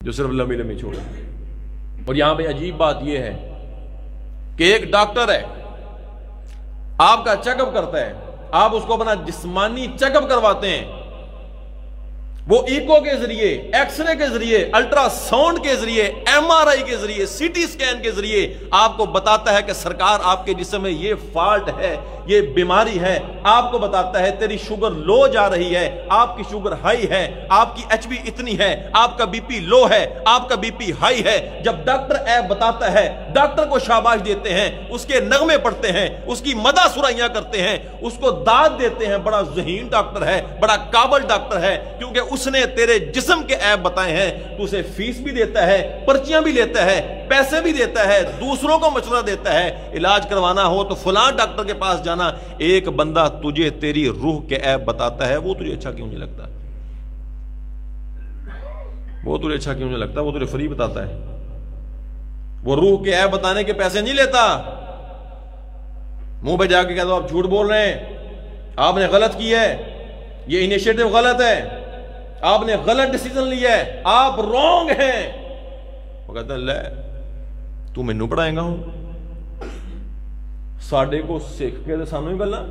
جو صرف لمبی لمبی چھوڑے. اور یہاں پہ عجیب بات یہ ہے کہ ایک ڈاکٹر ہے، آپ کا چیک اپ کرتا ہے، آپ اس کو اپنا جسمانی چیک اپ کرواتے ہیں، وہ ایکو کے ذریعے، ایکس رے کے ذریعے، الٹرا ساؤنڈ کے ذریعے، ایم آر آئی کے ذریعے، سی ٹی سکین کے ذریعے آپ کو بتاتا ہے کہ سرکار آپ کے جسم میں یہ فالٹ ہے، یہ بیماری ہے. آپ کو بتاتا ہے تیری شوگر لو جا رہی ہے، آپ کی شوگر ہائی ہے، آپ کی ایچ بی اتنی ہے، آپ کا بی پی لو ہے، آپ کا بی پی ہائی ہے. جب ڈاکٹر ایپ بتاتا ہے، ڈاکٹر کو شاباش دیتے ہیں، اس کے نغمے پڑھتے ہیں، اس کی مدح سرائیاں کرتے ہیں، اس کو داد دیتے ہیں، بڑا ذہین ڈاکٹر ہے، بڑا قابل ڈاکٹر ہے، کیونکہ اس نے تیرے جسم کے عیب بتائے ہیں. تو اسے فیس بھی دیتا ہے، پرچیاں بھی لیتا ہے، پیسے بھی دیتا ہے، دوسروں کو مشورہ دیتا ہے. علاج کروانا ہو تو فلاں ڈاکٹر کے پاس جانا. ایک بندہ تجھے تیری روح کے عیب بتاتا ہے، وہ تجھے اچھا کیوں نہیں لگتا؟ وہ تجھے اچھا کیوں نہیں لگتا؟ وہ تجھے فری بتاتا ہے. وہ روح کے عیب بتانے کے پیسے نہیں لیتا. منہ پہ جا کے کہہ دو آپ جھوٹ بول رہے ہیں، آپ نے غلط کیا ہے، یہ انیشیٹو غلط ہے، آپ نے غلط ڈیسیزن لیا ہے، آپ رونگ ہیں. وہ کہتا ہے لے تو مینوں پڑھائے گا ہوں، ساڈے کو سکھ کے سانوں ہی گلاں